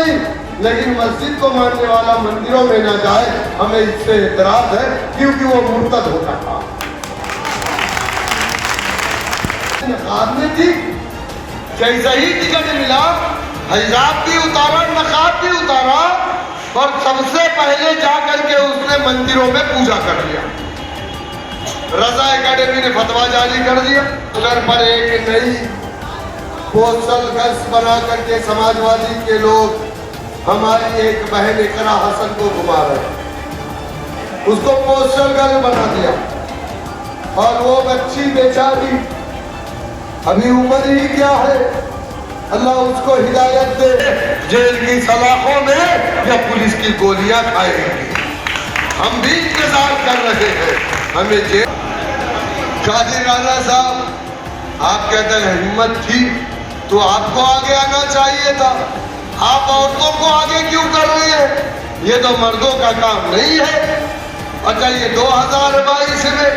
नहीं, लेकिन मस्जिद को मानने वाला मंदिरों में ना जाए, हमें इससे एतराज है, क्योंकि वो मुर्तद होता था। आपने ठीक जैसा ही टिकट मिला, हिजाब भी उतारा, नकाब भी उतारा, और सबसे पहले जाकर के उसने मंदिरों में पूजा कर लिया। रजा एकेडमी ने फतवा जारी कर दिया, सर पर एक नई पोस्टल गश्त बना करके समाजवादी के लोग हमारी एक बहन इकरा हसन को घुमा रहे, उसको पोस्टल गर्ल बना दिया, और वो बच्ची बेचारी अभी उम्र ही क्या है, अल्लाह उसको हिदायत दे, जेल की सलाखों में या पुलिस की गोलियां खाएगी। हम भी इंतजार कर रहे हैं, हमें जेल। कादिर राना साहब, आप कहते हैं हिम्मत थी तो आपको आगे आना चाहिए था, आप औरतों को आगे क्यों कर रहे हैं? ये तो मर्दों का काम नहीं है। अच्छा, ये 2022 में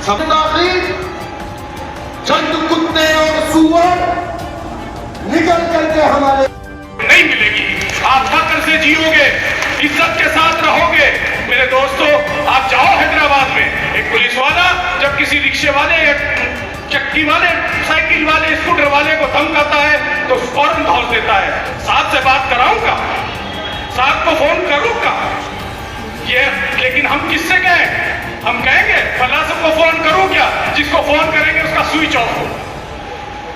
सब चंद कुत्ते और सुअर निकल करके हमारे नहीं मिलेगी। आप फक्र से जियोगे, इज्जत के साथ रहोगे। मेरे दोस्तों, आप जाओ हैदराबाद में, एक पुलिस वाला जब किसी रिक्शे वाले, चक्की वाले, साइकिल वाले, स्कूटर वाले को धमकाता है तो फौरन धौल देता है। साहब से बात कराऊंगा, साहब को फोन करूंगा, ये लेकिन हम किससे कहें? हम कहेंगे फला सबको फोन करूं क्या? जिसको फोन करेंगे उसका स्विच ऑफ हो।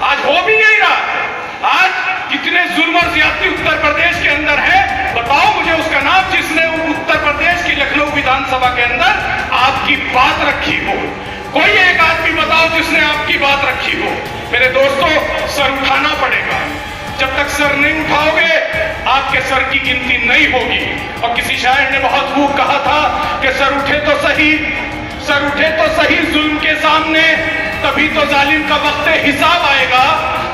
आज हो भी यही रहा। आज कितने जुल्म और ज्यादती उत्तर प्रदेश के अंदर है, बताओ मुझे उसका नाम जिसने उत्तर प्रदेश की लखनऊ विधानसभा के अंदर आपकी बात रखी हो। कोई एक आदमी बताओ जिसने आपकी बात रखी हो। मेरे दोस्तों, सर उठाना पड़ेगा। जब तक सर नहीं उठाओगे, आपके सर की गिनती नहीं होगी। और किसी शायर ने बहुत खूब कहा था कि सर उठे तो सही, सर उठे तो सही जुल्म के सामने, तभी तो जालिम का वक्त हिसाब आएगा।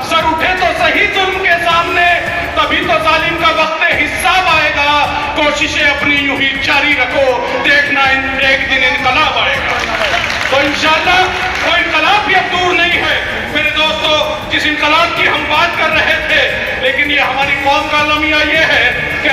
सर उठे तो सही जुल्म के सामने, तभी तो जालिम का वक्त हिसाब आएगा। कोशिशें अपनी यूं ही जारी रखो, देखना एक दिन इनकलाब आएगा। तो इंशाअल्लाह कोई इनकलाब भी अब दूर नहीं है। मेरे दोस्तों, जिस इनकलाब की हम बात कर रहे थे, लेकिन ये हमारी कौम का अलमिया ये है कि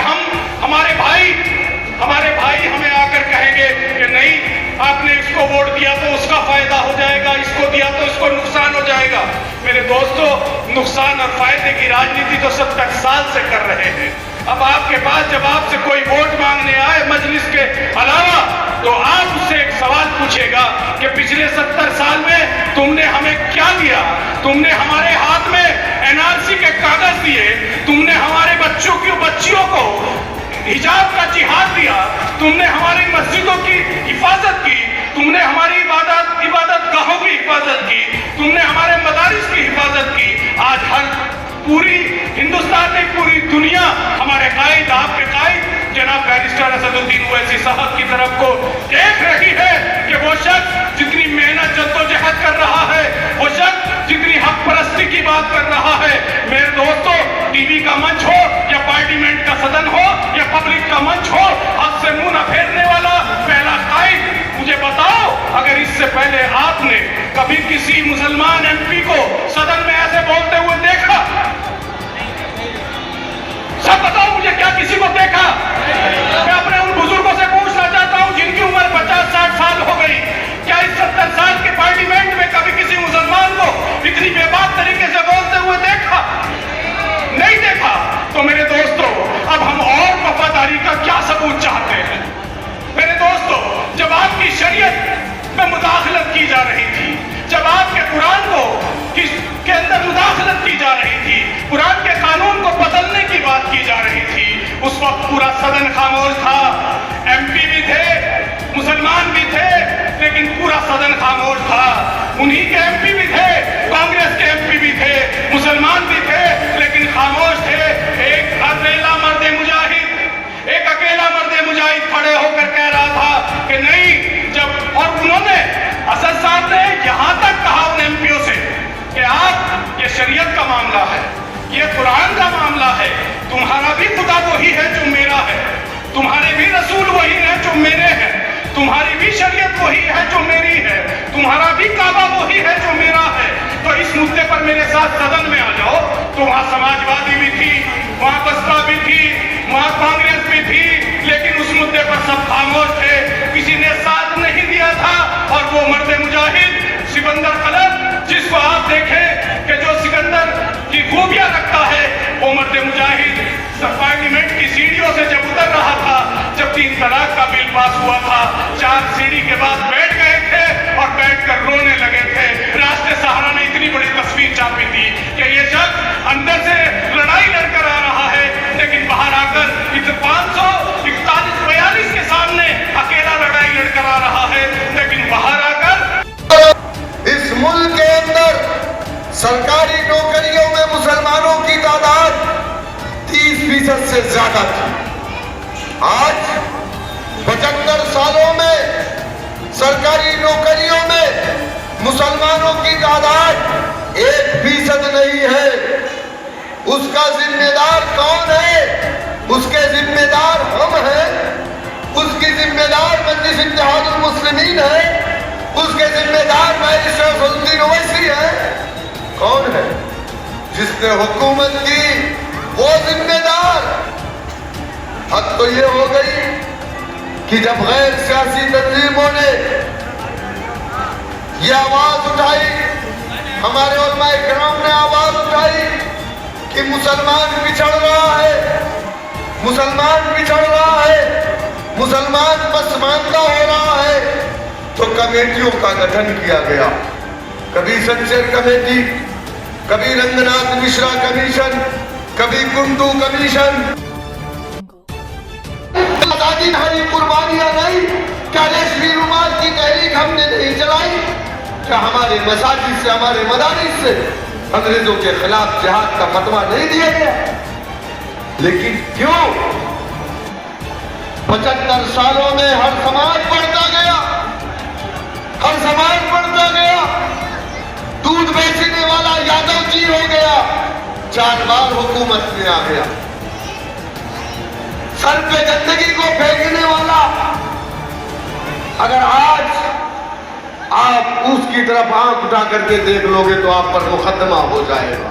हमारे भाई हमें आकर कहेंगे कि नहीं, आपने इसको वोट दिया तो उसका फायदा हो जाएगा, इसको दिया तो इसको नुकसान हो जाएगा। मेरे दोस्तों, नुकसान और फायदे की राजनीति तो 70 साल से कर रहे हैं। अब आपके पास जब आपसे कोई वोट मांगने आए मजलिस के अलावा, तो आप उससे एक सवाल पूछेगा कि पिछले 70 साल में तुमने हमें क्या दिया? तुमने हमारे हाथ में एनआरसी के कागज दिए, तुमने हमारे बच्चियों को हिजाब का जिहाद दिया, तुमने हमारी मस्जिदों की हिफाजत की, तुमने हमारी इबादत गाहों की हिफाजत की, तुमने हमारे मदारिस की हिफाजत की। आज हर पूरी हिंदुस्तान में, पूरी दुनिया हमारे कायद, आपके कायद जनाब बैरिस्टर असदुद्दीन ओवैसी साहब की तरफ को देख रही है कि वो शख्स जितनी मेहनत जद्दोजहद कर रहा है, वो शख्स जितनी हक परस्ती की बात कर रहा है। मेरे दोस्तों, टीवी का मंच हो या पार्लियामेंट का सदन हो या पब्लिक का मंच हो, हक से मुंह न फेरने वाला पहला कायद, मुझे बताओ, अगर इससे पहले आपने कभी किसी मुसलमान एमपी को सदन में ऐसे बोलते हुए देखा? सब बताओ मुझे, क्या किसी को देखा? मैं अपने उन बुजुर्गों से पूछना चाहता हूं जिनकी उम्र 50-60 साल हो गई, क्या इस 70 साल के पार्लियामेंट में कभी किसी मुसलमान को इतनी बेबाक तरीके से बोलते हुए देखा? नहीं देखा। तो मेरे दोस्तों, अब हम और वफादारी का क्या सबूत चाहते हैं? मेरे दोस्तों, जब आपकी शरीयत में मुदाखलत की जा रही थी, जब आपके कुरान को के अंदर मुदाखलत की जा रही थी, कुरान के कानून को बदलने की बात की जा रही थी, उस वक्त पूरा सदन खामोश था। एमपी भी थे, मुसलमान भी थे, लेकिन पूरा सदन खामोश था। उन्हीं के एमपी भी थे, कांग्रेस के एमपी भी थे, मुसलमान भी थे, लेकिन खामोश थे। एक अकेला मर्द मुजाहिद खड़े होकर कह रहा था कि नहीं, जब और उन्होंने असद साहब ने यहां तक कहा उन एमपीओ से कि आप, ये शरीयत का मामला है, ये कुरान का मामला है, तुम्हारा भी खुदा वही है जो मेरा है, तुम्हारे भी रसूल वही है जो मेरे हैं, तुम्हारी भी शरीयत वही है जो मेरी है, तुम्हारा भी काबा वही है जो मेरा है। तो इस मुद्दे पर मेरे साथ सदन में आ जाओ। तो वहां समाजवादी भी थी, वहां बसपा भी थी, सिकंदर कलर, जिसको आप देखें कि जो सिकंदर की खूबियां रखता है, वो मर्द मुजाहिद पार्लियामेंट की सीढ़ियों से जब उतर रहा था, जब 3 तलाक का बिल पास हुआ था, 4 सीढ़ी के बाद बैठ गए थे और बैठकर रोने लगे थे। राष्ट्रीय सहारा ने इतनी बड़ी तस्वीर छापी थी कि ये शख्स अंदर से लड़ाई लड़कर आ रहा है, लेकिन बाहर आकर 541-42 के सामने अकेला लड़ाई लड़कर आ रहा है, लेकिन बाहर आकर इस मुल्क के अंदर सरकारी नौकरियों में मुसलमानों की तादाद 30% से ज्यादा थी। आज 75 सालों में सरकारी नौकरियों में मुसलमानों की तादाद 1% नहीं है। उसका जिम्मेदार कौन है? उसके जिम्मेदार हम हैं। उसकी जिम्मेदार मजलिस इत्तेहादुल मुस्लिमीन है। उसके जिम्मेदार बैरिस्टर सैफुद्दीन ओवैसी है। कौन है? जिसने हुकूमत की वो जिम्मेदार। हद तो ये हो गई कि जब गैर सियासी तंजीमों ने ये आवाज उठाई, हमारे उलमाए किराम ने आवाज उठाई कि मुसलमान पिछड़ रहा है, मुसलमान पिछड़ रहा है, मुसलमान पसमानदा हो रहा है, तो कमेटियों का गठन किया गया। कभी संसद कमेटी, कभी रंगनाथ मिश्रा कमीशन, कभी कुंडू कमीशन। आजादी हरी कुर्बानियां नहीं, क्या रेशमी रुमाल की तहरीक हमने नहीं चलाई? क्या हमारे मसाजिद से, हमारे मदारिस से अंग्रेजों के खिलाफ जिहाद का फतवा नहीं दिया गया? लेकिन क्यों 75 सालों में हर समाज बढ़ता गया, हर समाज बढ़ता गया। दूध बेचने वाला यादव जी हो गया, 4 बार हुकूमत में आ गया। सर पे गंदगी को फेंकने वाला, अगर आज आप उसकी तरफ आंख उठा करके देख लोगे तो आप पर मुकदमा हो जाएगा।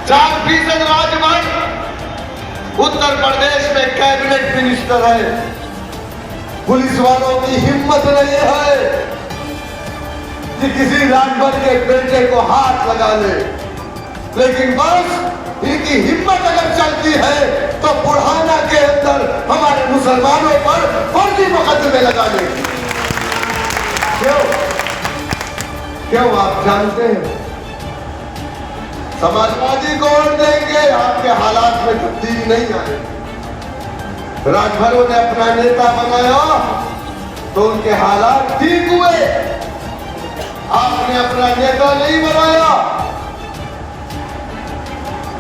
4% राजभर उत्तर प्रदेश में कैबिनेट मिनिस्टर है। पुलिस वालों की हिम्मत नहीं है कि किसी राजभर के बेटे को हाथ लगा ले, लेकिन बस इनकी हिम्मत अगर चलती है तो बुढ़ाना के अंदर हमारे मुसलमानों पर फर्जी मुकदमे लगाने की। क्यों आप जानते हैं, समाजवादी को वोट देंगे, आपके हालात में तब्दीली नहीं आएगी। राजभरों ने अपना नेता बनाया तो उनके हालात ठीक हुए। आपने अपना नेता नहीं बनाया।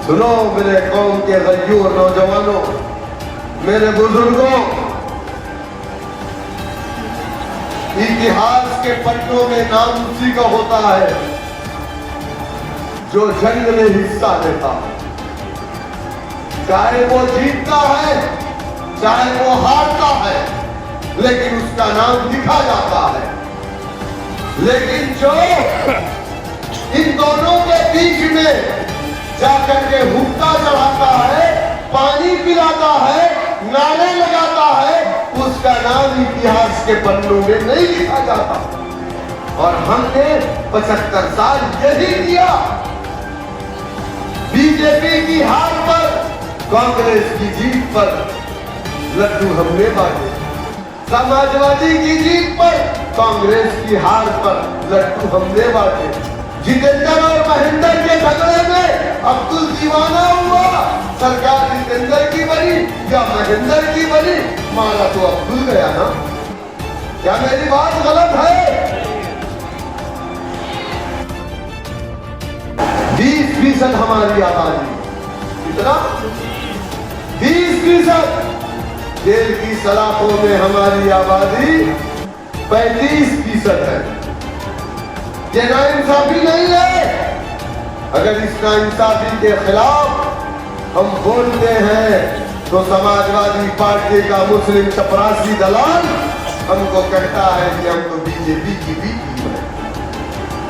सुनो मेरे कौम के गयूर नौजवानों, मेरे बुजुर्गों, इतिहास के पन्नों में नाम उसी का होता है जो जंग में हिस्सा लेता है। चाहे वो जीतता है, चाहे वो हारता है, लेकिन उसका नाम लिखा जाता है। लेकिन जो इन दोनों के बीच में जाकर के हुक्का चढ़ाता है, पानी पिलाता है, नारे लगाता है, उसका नाम इतिहास के पन्नों में नहीं लिखा जाता। और हमने 75 साल यही किया। बीजेपी की हार पर, कांग्रेस की जीत पर लड्डू हमने बांटे। समाजवादी की जीत पर, कांग्रेस की हार पर लड्डू हमने बांटे। जितेंद्र और महेंद्र के झगड़े में अब्दुल दीवाना हुआ, सरकार जितेंद्र की बनी या महेंद्र की बनी, मारा तो अब्दुल गया ना। क्या मेरी बात गलत है? 20% हमारी आबादी, कितना? 20%। जेल की सलाखों में हमारी आबादी 35% है। ये नाइंसाफी नहीं है। अगर इस नाइंसाफी के खिलाफ हम बोलते हैं तो समाजवादी पार्टी का मुस्लिम चपरासी दलाल हमको कहता है कि हम तो बीजेपी की भी टीम है।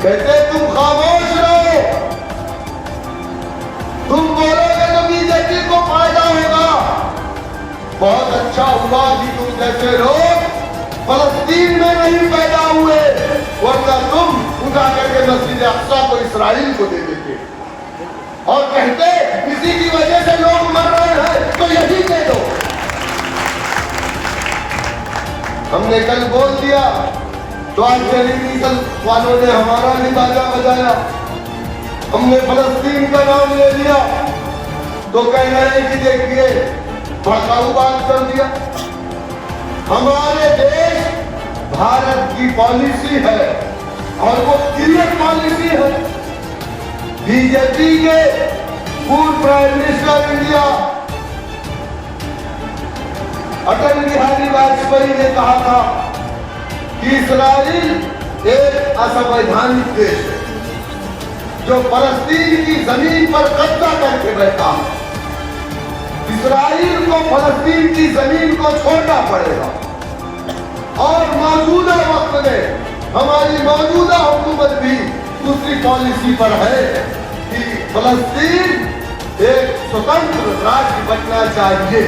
कहते तुम खामोश रहो, तुम बोलोगे तो बीजेपी को फायदा होगा। बहुत अच्छा हुआ कि तुम जैसे लोग फलस्तीन में नहीं पैदा हुए, वरना तुम उठा करके मस्जिद अक्सा को इसराइल को दे देते और कहते इसी की वजह से लोग मर रहे हैं तो यही दे दो। हमने कल बोल दिया तो आज टेलीविजन वालों ने हमारा भी बाजा बजाया। हमने फलस्तीन का नाम ले लिया तो कह रहे हैं कि देखिए भड़काऊ बात कर दिया। हमारे देश भारत की पॉलिसी है और वो क्लियर पॉलिसी है। बीजेपी के पूर्व prime minister India Atal Bihari Vajpayee ने कहा था कि इसराइल एक असंवैधानिक देश है जो फलस्तीन की जमीन पर कब्जा करके बैठा है। इसराइल को फलस्तीन की जमीन को छोड़ना पड़ेगा और मौजूदा वक्त में हमारी मौजूदा हुकूमत भी दूसरी पॉलिसी पर है कि फलस्तीन एक स्वतंत्र राज्य बनना चाहिए।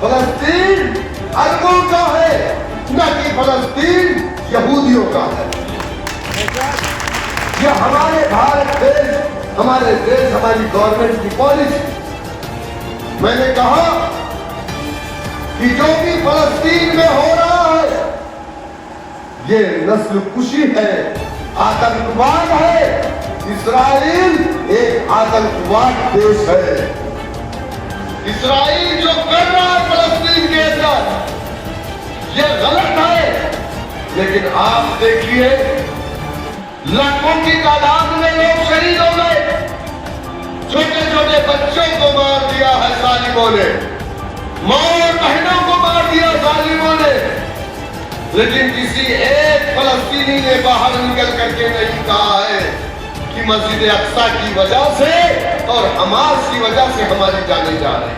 फलस्तीन अरबों का है न कि फलस्तीन यहूदियों का है। यह हमारे भारत देश हमारी गवर्नमेंट की पॉलिसी। मैंने कहा कि जो भी फलस्तीन में हो रहा है ये नस्ल कुशी है, आतंकवाद है। इसराइल एक आतंकवाद देश है। इसराइल जो कर रहा है फलस्तीन के अंदर ये गलत है। लेकिन आप देखिए लाखों की तादाद में लोग शहीद हो गए, छोटे छोटे बच्चों को मार दिया है जालिमों ने, मां और बहनों को मार दिया जालिमों ने। लेकिन किसी एक फलस्तीनी ने बाहर निकल करके नहीं कहा है कि मस्जिद अक्सा की वजह से और हमास की वजह से हमारी जाने जा रही।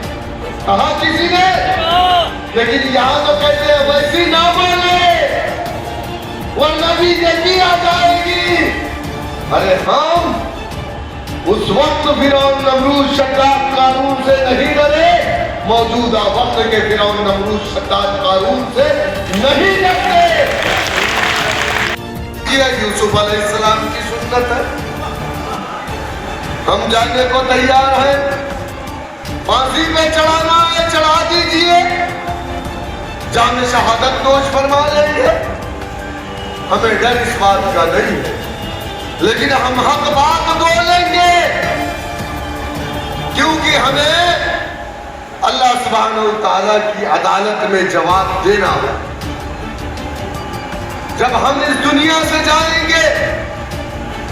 कहा किसी ने, लेकिन यहां तो कहते हैं वैसी ना बोले वरना बीजेपी आ जाएगी। अरे हम उस वक्त फिरौन नमरूद शद्दाद कारून से नहीं डरे, मौजूदा वक्त के फिरौन नमरूद शद्दाद कारून से नहीं डरते। यह यूसुफ अलैहिस्सलाम की सुन्नत है। हम जाने को तैयार हैं, फांसी पे चढ़ाना है चढ़ा दीजिए, जान शहादत नोश फरमा लेंगे। हमें डर इस बात का नहीं है, लेकिन हम हक बात बोलेंगे क्योंकि हमें अल्लाह सुब्हानहू व तआला की अदालत में जवाब देना है। जब हम इस दुनिया से जाएंगे,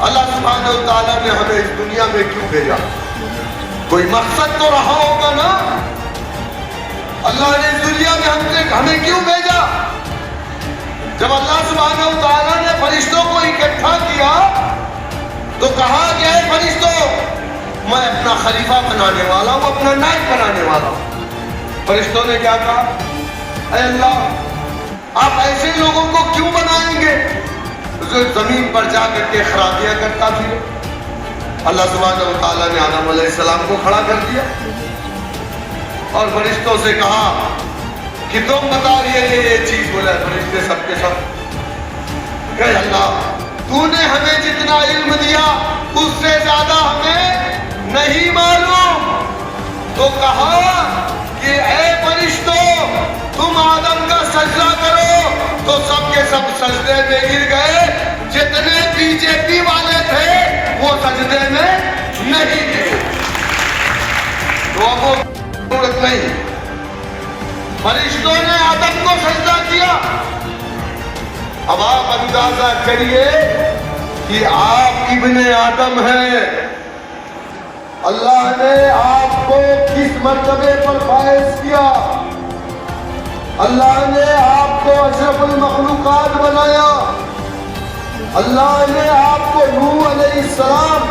अल्लाह सुब्हानहू व तआला ने हमें इस दुनिया में क्यों भेजा? कोई मकसद तो रहा होगा ना। अल्लाह ने इस दुनिया में हमें क्यों भेजा? जब अल्लाह सुब्हानहू व तआला ने फरिश्तों को इकट्ठा किया तो कहा गया है फरिश्तों मैं अपना खलीफा बनाने वाला हूं, अपना नायब बनाने वाला हूं। फरिश्तों ने क्या कहा? ऐ अल्लाह आप ऐसे लोगों को क्यों बनाएंगे जो जमीन पर जाकर के खराबियां करता फिरे? अल्लाह सुब्हानहू व तआला ने आदम अलैहिस्सलाम को खड़ा कर दिया और फरिश्तों से कहा कि तुम बता रही है ये चीज। बोला फरिश्ते सबके सब कहे अल्लाह तूने हमें जितना इल्म दिया उससे ज्यादा हमें नहीं मालूम। तो कहा कि ऐ फरिश्तों तुम आदम का सजदा करो, तो सबके सब सजदे में गिर गए। जितने बीजेपी वाले थे वो सजदे में नहीं गिरे, तो अब वो जरूरत नहीं। फरिश्तों ने आदम को सजदा किया। अब आप अंदाजा करिए कि आप इब्ने आदम हैं, अल्लाह ने आपको किस मर्तबे पर फायज किया। अल्लाह ने आपको अशरफुल मखलूकात बनाया। अल्लाह ने आपको नूह अलैहिस्सलाम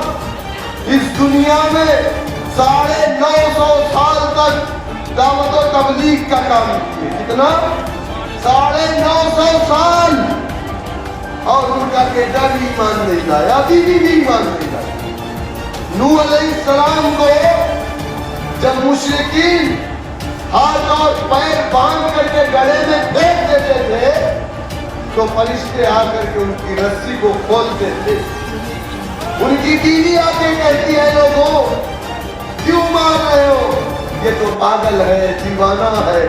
इस दुनिया में 950 साल तक दावत और तबलीग का काम किए। कितना? 950 साल। और उनका बेटा भी ईमान नहीं लाया, बीवी भी ईमान नहीं लाया। नूह अलैहिस्सलाम को जब मुशरिकीन हाथ और पैर बांध करके गले में फेंक देते थे तो फरिश्ते आकर के उनकी रस्सी को खोलते थे। उनकी बीवी आके कहती है, लोगों क्यों मार रहे हो, ये तो पागल है, दीवाना है।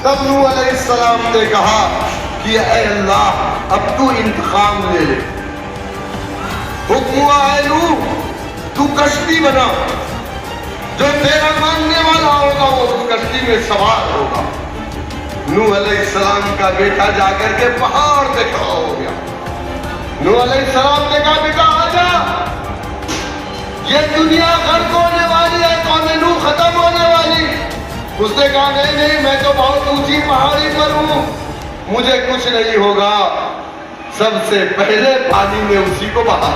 तब नूह अलैहिस्सलाम ने कहा कि ऐ अल्लाह, अब तू इंतकाम ले ले। हुक्म हुआ है नूह, तू कश्ती बना, जो तेरा मानने वाला होगा वो उस कश्ती में सवार होगा। नूह अलैहिस्सलाम का बेटा जाकर के पहाड़ पे खड़ा हो गया। नूह अलैहिस्सलाम ने कहा, बेटा आजा, ये दुनिया गर्क होने वाली है, कौम नूह खत्म होने वाली। उसने कहा, नहीं नहीं, मैं तो बहुत ऊंची पहाड़ी पर हूं, मुझे कुछ नहीं होगा। सबसे पहले पानी में उसी को बहा।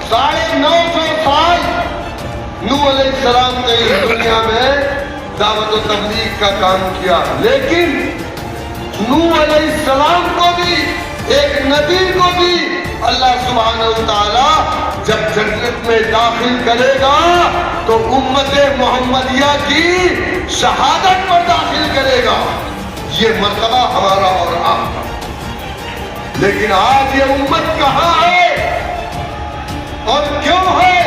950 साल नूह अलैहिस्सलाम ने इस दुनिया में दावत व तबलीग का काम किया, लेकिन नूह अलैहिस्सलाम को भी, एक नबी को भी अल्लाह सुब्हानहू व तआला जब जन्नत में दाखिल करेगा तो उम्मत मोहम्मदिया की शहादत पर दाखिल करेगा। ये मर्तबा हमारा और आपका। लेकिन आज ये उम्मत कहां है और क्यों है?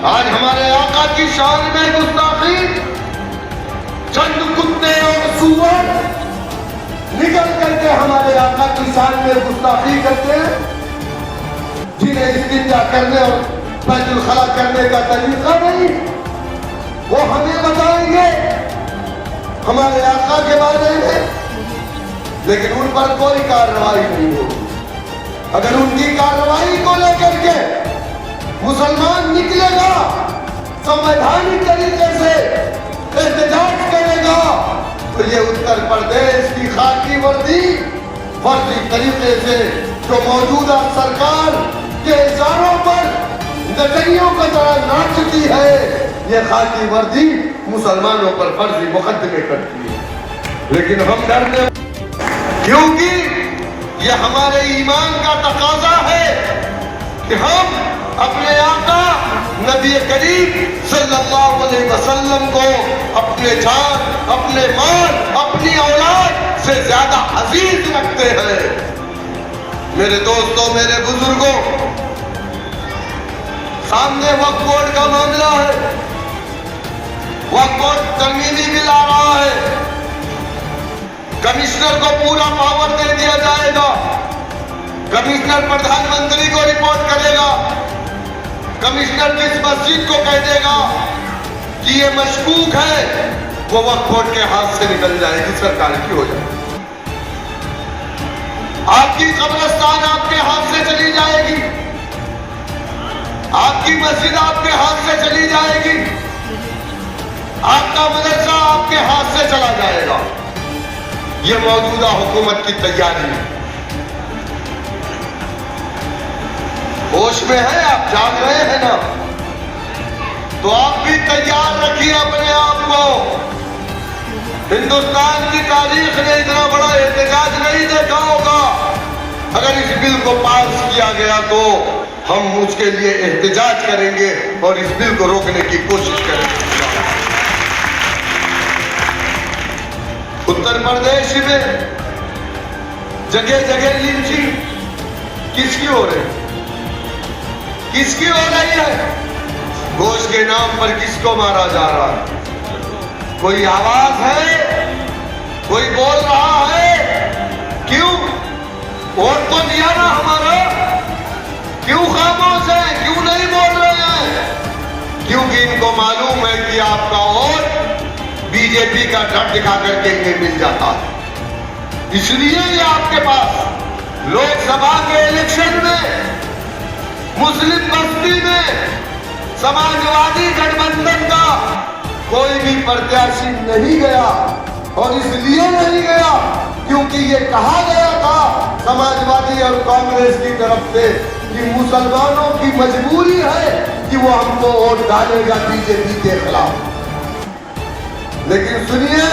आज हमारे आका की शान में गुस्ताखी, चंद कुत्ते और सूअर निकल करके हमारे आका की शान में गुस्ताखी करते हैं, जिन्हें इस्तिंजा करने और बैतुल खला करने का तरीका नहीं, वो हमें बताएंगे हमारे आका के बारे में, लेकिन उन पर कोई कार्रवाई नहीं होगी। अगर उनकी कार्रवाई को लेकर के मुसलमान निकलेगा, संवैधानिक तरीके से एहतजाज करेगा, तो ये उत्तर प्रदेश की खाकी वर्दी फर्जी तरीके से जो मौजूदा सरकार के इशारों पर नजरियों की तरह नाचती है, ये खाकी वर्दी मुसलमानों पर फर्जी मुकदमे करती है। लेकिन हम डरने, क्योंकि ये हमारे ईमान का तकाजा है कि हम अपने आका नबी करीम सल्लल्लाहु अलैहि वसल्लम को अपने जान, अपने माल, अपनी औलाद से ज्यादा अजीज रखते हैं। मेरे दोस्तों, मेरे बुजुर्गों, सामने वक्फ बोर्ड का मामला है। वक्फ बोर्ड तरमीमी बिल आ रहा है। कमिश्नर को पूरा पावर दे दिया जाएगा। कमिश्नर प्रधानमंत्री को रिपोर्ट करेगा। कमिश्नर जिस मस्जिद को कह देगा कि ये मशकूक है, वो वक्फ बोर्ड के हाथ से निकल जाएगी, सरकार की हो जाएगी। आपकी कब्रिस्तान आपके हाथ से चली जाएगी, आपकी मस्जिद आपके हाथ से चली जाएगी, आपका मदरसा आपके हाथ से चला जाएगा। ये मौजूदा हुकूमत की तैयारी है। होश में है, आप जाग रहे हैं ना, तो आप भी तैयार रखिए अपने आप को। हिंदुस्तान की तारीख ने इतना बड़ा एहतजाज नहीं देखा होगा। अगर इस बिल को पास किया गया तो हम उसके लिए एहतजाज करेंगे और इस बिल को रोकने की कोशिश करेंगे। उत्तर प्रदेश में जगह जगह लिंचिंग किसकी हो रही है? किसकी हो रही है? गोश्त के नाम पर किसको मारा जा रहा है? कोई आवाज है? कोई बोल रहा है? क्यों? वोट तो दिया ना हमारा, क्यों खामोश है? क्यों नहीं बोल रहे हैं? क्योंकि इनको मालूम है कि आपका वोट बीजेपी का डर दिखा करके इन्हें मिल जाता है। इसलिए ये आपके पास लोकसभा के इलेक्शन में मुस्लिम बस्ती में समाजवादी गठबंधन का कोई भी प्रत्याशी नहीं गया। और इसलिए नहीं गया क्योंकि ये कहा गया था समाजवादी और कांग्रेस की तरफ से कि मुसलमानों की मजबूरी है कि वो हमको वोट डालेगा बीजेपी के खिलाफ। लेकिन सुनिए,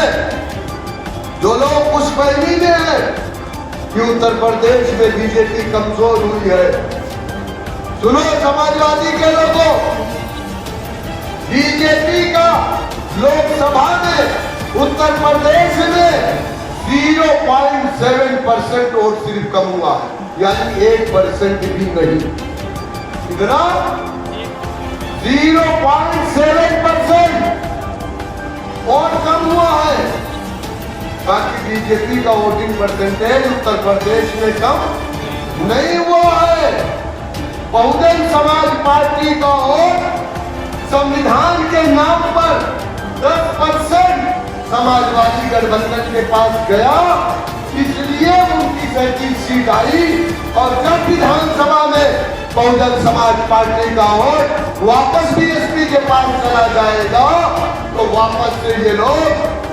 जो लोग उस फहमी में है कि उत्तर प्रदेश में बीजेपी कमजोर हुई है, सुनो समाजवादी के लोगों, बीजेपी का लोकसभा में उत्तर प्रदेश में 0.7% वोट सिर्फ कम हुआ है, यानी 1% भी नहीं। कितना? 0.7% वोट कम हुआ है। बाकी बीजेपी का वोटिंग परसेंटेज उत्तर प्रदेश में कम नहीं हुआ है। बहुजन समाज पार्टी का वोट संविधान के नाम पर 10% समाजवादी गठबंधन के पास गया, इसलिए उनकी 37 सीट आई। और जब विधानसभा में बहुजन समाज पार्टी का वोट वापस बीएसपी के पास चला जाएगा तो वापस से ये लोग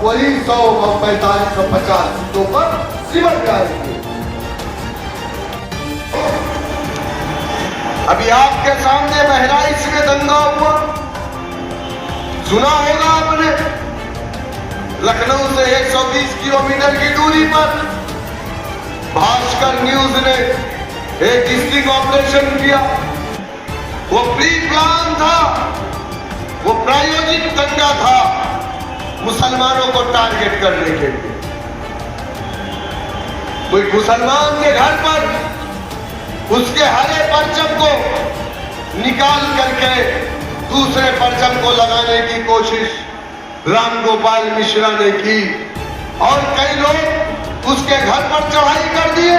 वही 145-150 सीटों पर सिमट जाएंगे। अभी आपके सामने बहराइच में दंगा हुआ, सुना होगा आपने। लखनऊ से 120 किलोमीटर की दूरी पर भास्कर न्यूज ने एक स्टिंग ऑपरेशन किया। वो प्री प्लान था, वो प्रायोजित दंगा था मुसलमानों को टारगेट करने के लिए। कोई मुसलमान के घर पर उसके हरे परचम को निकाल करके दूसरे परचम को लगाने की कोशिश राम गोपाल मिश्रा ने की, और कई लोग उसके घर पर चढ़ाई कर दिए,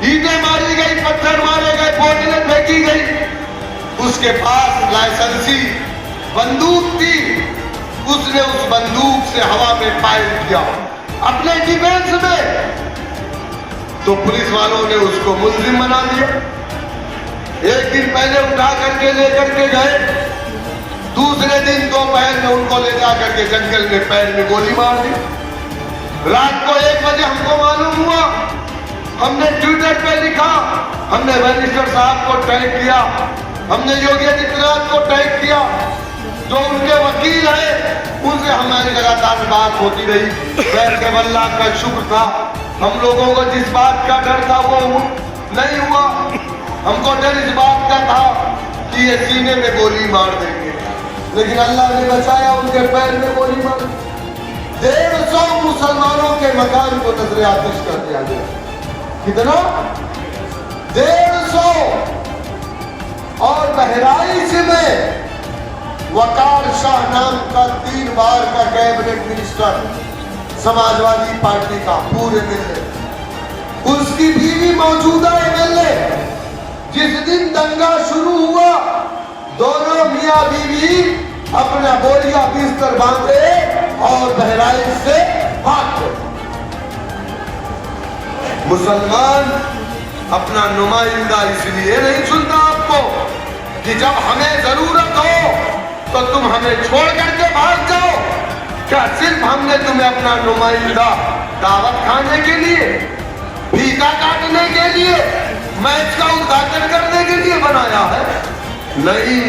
ईंटें मारी गई, पत्थर मारे गए, बोतलें फेंकी गई। उसके पास लाइसेंसी बंदूक थी, उसने उस बंदूक से हवा में फायर किया अपने डिफेंस में, तो पुलिस वालों ने उसको मुलजिम बना दिया। एक दिन पहले उठा करके लेकर के गए, दूसरे दिन दोपहर में उनको ले जाकर के जंगल में पैर में गोली मार दी। रात को 1 बजे हमको मालूम हुआ, हमने ट्विटर पे लिखा, हमने बैरिस्टर साहब को टैग किया, हमने योगी आदित्यनाथ को टैग किया, जो उनके वकील है उनसे हमारी लगातार बात होती रही। बैठ के अल्लाह का शुक्र था, हम लोगों को जिस बात का डर था वो नहीं हुआ। हमको डर इस बात का था कि ये सीने में गोली मार देंगे, लेकिन अल्लाह ने बचाया, उनके पैर में गोली मार। 150 मुसलमानों के मकान को नजरे आतिश कर दिया गया। कितना? 150। और बहराइच में वकार शाह नाम का 3 बार का कैबिनेट मिनिस्टर समाजवादी पार्टी का पूरे एमएलए, उसकी बीवी मौजूदा एमएलए, जिस दिन दंगा शुरू हुआ दोनों मियां बीवी अपना बोरिया बिस्तर बांधे और बहराइच से भाग गए। मुसलमान अपना नुमाइंदा इसलिए नहीं चुनता आपको कि जब हमें जरूरत हो तो तुम हमें छोड़ करके भाग जाओ। क्या सिर्फ हमने तुम्हें अपना नुमाइंदा दावत खाने के लिए, फीता काटने के लिए, मैच का उद्घाटन करने के लिए बनाया है? नहीं।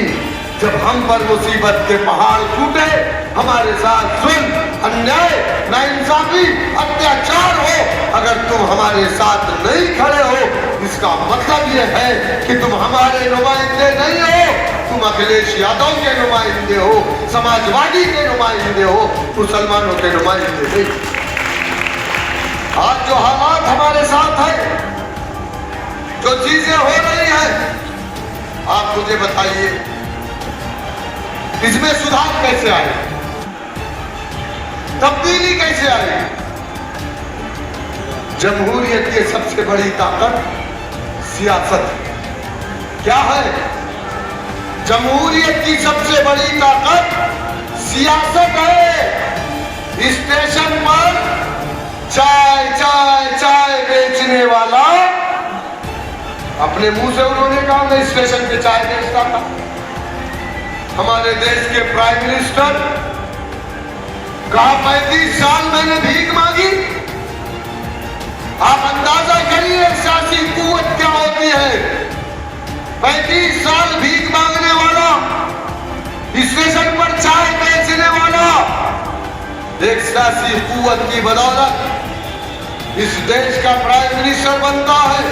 जब हम पर मुसीबत के पहाड़ टूटे, हमारे साथ जुल्म, अन्याय, नाइंसाफी, अत्याचार हो, अगर तुम हमारे साथ नहीं खड़े हो, इसका मतलब यह है कि तुम हमारे नुमाइंदे नहीं हो, तुम अखिलेश यादव के नुमाइंदे हो, समाजवादी के नुमाइंदे हो, मुसलमानों के नुमाइंदे नहीं। आज जो हालात हमारे साथ है, जो चीजें हो रही हैं, आप मुझे बताइए इसमें सुधार कैसे आए, तब्दीली कैसे आई? जमहूरियत की सबसे बड़ी ताकत सियासत है। क्या है? जमहूरियत की सबसे बड़ी ताकत सियासत है। स्टेशन पर चाय चाय चाय बेचने वाला, अपने मुंह से उन्होंने कहा मैं स्टेशन पे चाय बेचता था। हमारे देश के प्राइम मिनिस्टर कहा 35 साल मैंने भीख मांगी। आप अंदाजा करिए सियासी कुव्वत क्या होती है। 35 साल भीख मांगने वाला, स्टेशन पर चाय बेचने वाला, एक सियासी कुव्वत की बदौलत इस देश का प्राइम मिनिस्टर बनता है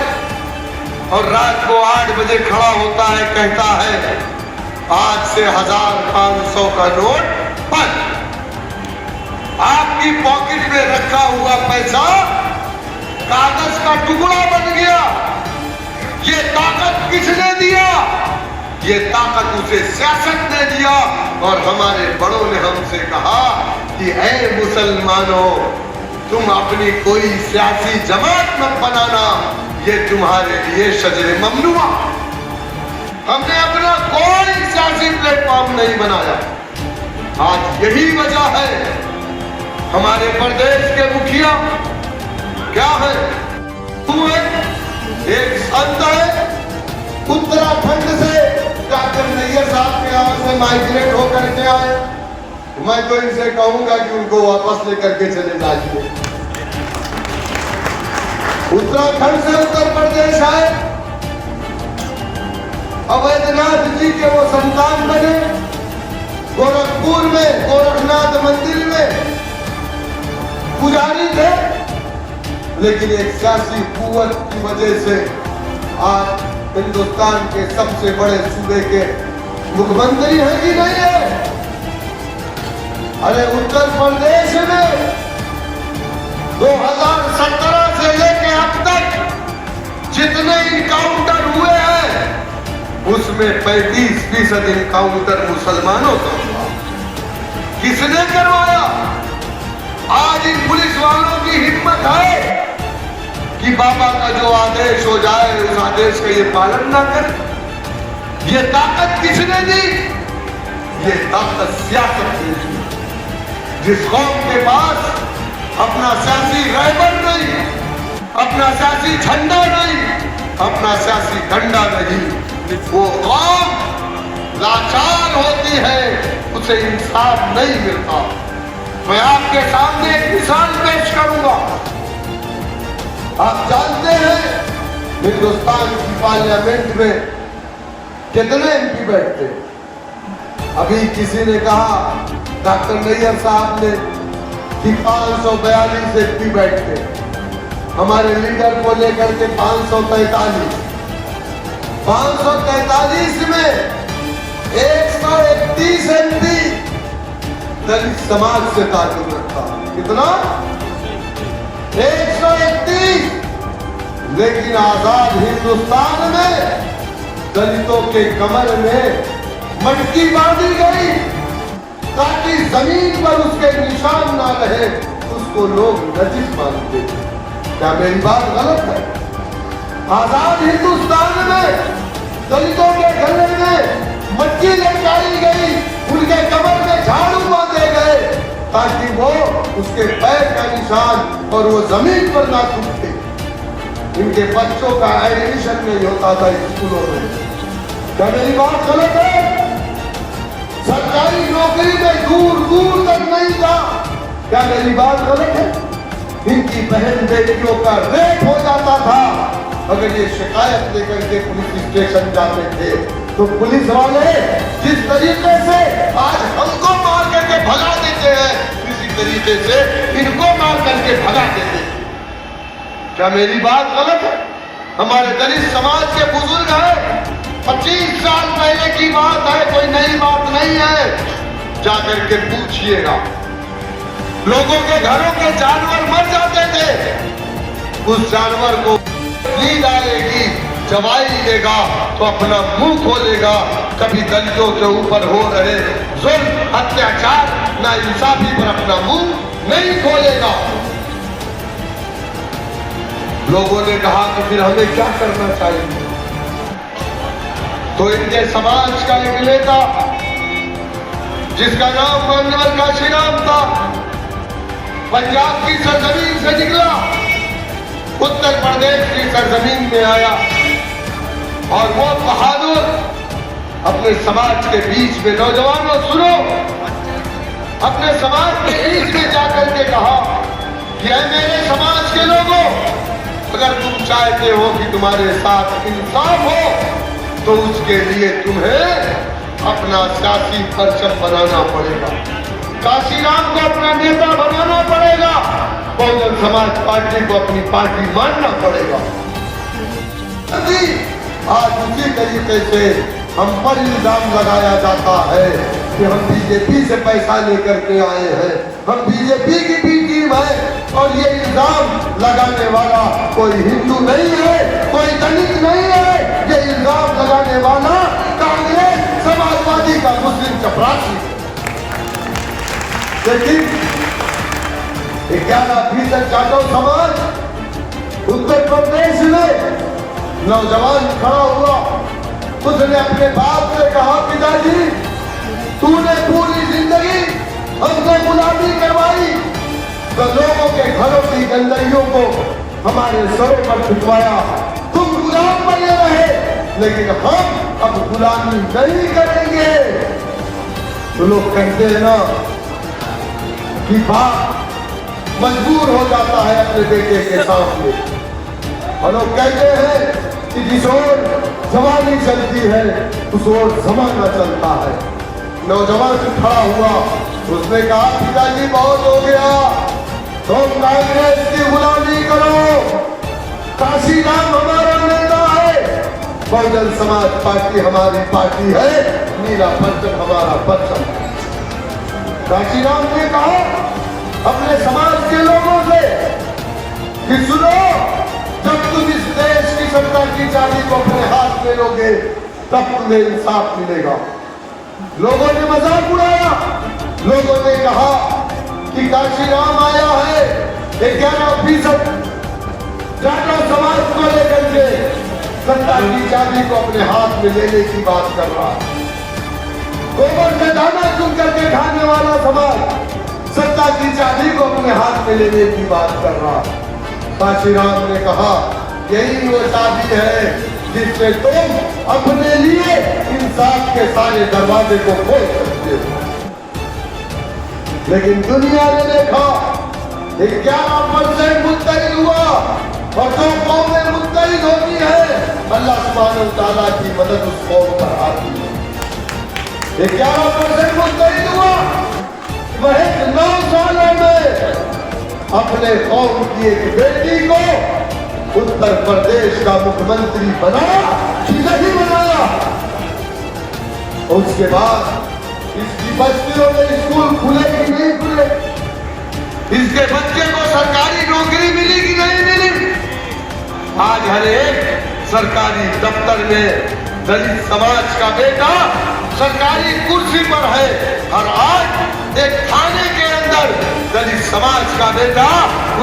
और रात को 8 बजे खड़ा होता है, कहता है आज से 1500 का नोट पर आपकी पॉकेट में रखा हुआ पैसा कागज का टुकड़ा बन गया। ये ताकत किसने दिया? ये ताकत उसे सियासत ने दिया। और हमारे बड़ों ने हमसे कहा कि ऐ मुसलमानों, तुम अपनी कोई सियासी जमात मत बनाना, ये तुम्हारे लिए शजरे ममनुआ। हमने अपना कोई सियासी प्लेटफॉर्म नहीं बनाया। आज यही वजह है हमारे प्रदेश के मुखिया क्या है? तू है एक संत है, उत्तराखंड से डॉक्टर नैयर साहब के यहाँ से माइग्रेट होकर के आए। मैं तो इनसे कहूंगा कि उनको वापस लेकर के चले जाइए। उत्तराखंड से उत्तर प्रदेश आए, अवैधनाथ जी के वो संतान बने। गोरखपुर में गोरखनाथ मंदिर में पुजारी थे, लेकिन एक सियासी कुव्वत की वजह से आज हिंदुस्तान के सबसे बड़े सूबे के मुख्यमंत्री हैं कि नहीं है? अरे उत्तर प्रदेश में 2017 से लेके अब तक जितने इनकाउंटर हुए हैं उसमें 35% इनकाउंटर मुसलमानों का हुआ। किसने करवाया? आज इन पुलिस वालों की हिम्मत है कि बाबा का जो आदेश हो जाए उस आदेश का ये पालन ना करे। ये ताकत किसने दी? ये ताकत सियासत ने दी। जिस कौम के पास अपना सियासी रहबर नहीं, अपना सियासी झंडा नहीं, अपना सियासी डंडा नहीं, वो कौम लाचार होती है, उसे इंसाफ नहीं मिलता। मैं आपके सामने एक मिसाल पेश करूंगा। आप जानते हैं हिंदुस्तान की पार्लियामेंट में कितने एमपी बैठते? अभी किसी ने कहा, डॉक्टर नैयर साहब ने, कि 542 एमपी बैठते। हमारे लीडर को लेकर के 543। 543 में 131 एमपी दलित समाज से ताल्लुक रखता। कितना? 131। लेकिन आजाद हिंदुस्तान में दलितों के कमर में मटकी बांधी गई ताकि जमीन पर उसके निशान ना रहे, उसको लोग नजीस मानते। क्या मेरी बात गलत है? आजाद हिंदुस्तान में दलितों के गले में मटकी लटकाई गई, उनके कमर में झाड़ू बांधे गए ताकि वो उसके पैर का निशान और वो जमीन पर ना टूटे। इनके बच्चों का एडमिशन नहीं होता था स्कूलों में। क्या मेरी बात गलत है? सरकारी नौकरी में दूर दूर तक नहीं था। क्या मेरी बात गलत है? इनकी बहन बेटियों का रेप हो जाता था। अगर ये शिकायत लेकर के पुलिस स्टेशन जाते थे तो पुलिस वाले जिस तरीके से आज हमको मार करके भगा देते हैं, इसी तरीके से इनको मार करके भगा देते हैं। क्या मेरी बात गलत है? हमारे दलित समाज के बुजुर्ग हैं, 25 साल पहले की बात है, कोई नई बात नहीं है। जाकर के पूछिएगा, लोगों के घरों के जानवर मर जाते थे, उस जानवर को नींद आएगी, चबाई देगा तो अपना मुंह खोलेगा। कभी दलितों के ऊपर हो रहे जुल्म, अत्याचार, नाइंसाफी पर अपना मुंह नहीं खोलेगा। लोगों ने कहा कि फिर हमें क्या करना चाहिए? तो इनके समाज का एक नेता जिसका नाम मान्यवर काशीराम था, पंजाब की सरजमीन से निकला, उत्तर प्रदेश की सरजमीन में आया और वो बहादुर अपने समाज के बीच में, नौजवानों सुनो, अपने समाज के बीच में जाकर के कहा कि ऐ मेरे समाज के लोगों, अगर तुम चाहते हो कि तुम्हारे साथ इंसाफ हो तो उसके लिए तुम्हें अपना सियासी परचम बनाना पड़ेगा, काशीराम को अपना नेता बनाना पड़ेगा, बहुजन समाज पार्टी को अपनी पार्टी मानना पड़ेगा। आज उसी तरीके से हम पर इल्जाम लगाया जाता है कि हम बीजेपी से पैसा लेकर के आए हैं, हम बीजेपी की भी टीम है, और ये इल्जाम लगाने वाला कोई हिंदू नहीं है, कोई दलित नहीं है, ये इल्जाम लगाने वाला कांग्रेस समाजवादी का मुस्लिम चपरासी है। लेकिन 11% जाटव समाज उत्तर प्रदेश में नौजवान खड़ा हुआ, उसने अपने बाप से कहा, पिताजी तूने पूरी जिंदगी हमसे गुलामी करवाई, तो लोगों के घरों की गंदगियों को हमारे सरों पर फिटवाया, तुम गुलाम बने रहे, लेकिन हम अब गुलामी नहीं करेंगे। तो लोग कहते हैं ना कि बाप मजबूर हो जाता है अपने बेटे के सामने, और लोग कहते हैं कि जिस ओर जवानी चलती है उस ओर जमाना चलता है। नौजवान खड़ा हुआ, उसने कहा, पिताजी बहुत हो गया, तुम कांग्रेस की गुलामी करो, काशीराम हमारा नेता है, बहुजन समाज पार्टी हमारी पार्टी है, नीला परचम हमारा परचम है। काशीराम ने कहा अपने समाज के लोगों से कि सुनो, जब तुम इस देश की सत्ता की चाबी को अपने हाथ में लोगे तब तुम्हें इंसाफ मिलेगा। लोगों ने मजाक उड़ाया, लोगों ने कहा कि काशीराम आया है 11% जाटव समाज को लेकर के सत्ता की चाबी को अपने हाथ में लेने की बात कर रहा है। गोबर से दाना चुन करके खाने वाला समाज सत्ता की चाबी को अपने हाथ में लेने की बात कर रहा है। काशीराम ने कहा, यही वो चाबी है जिससे तुम अपने लिए इंसाफ के सारे दरवाजे को खोल सकते हो। लेकिन दुनिया ने देखा 11% मुत्तहिद हुआ, और जो कौमें मुत्तहिद होती है अल्लाह सुब्हानहू तआला की मदद उस कौम पर आती है। 11% मुत्तहिद हुआ, वह 9 सालों में अपने कौम की एक बेटी को उत्तर प्रदेश का मुख्यमंत्री बनाया कि नहीं बनाया। उसके बाद इसकी बस्तियों में स्कूल खुले कि नहीं खुले, इसके बच्चे को सरकारी नौकरी मिली कि नहीं मिली। आज हर एक सरकारी दफ्तर में दलित समाज का बेटा सरकारी कुर्सी पर है, और आज एक थाने के अंदर दलित समाज का बेटा,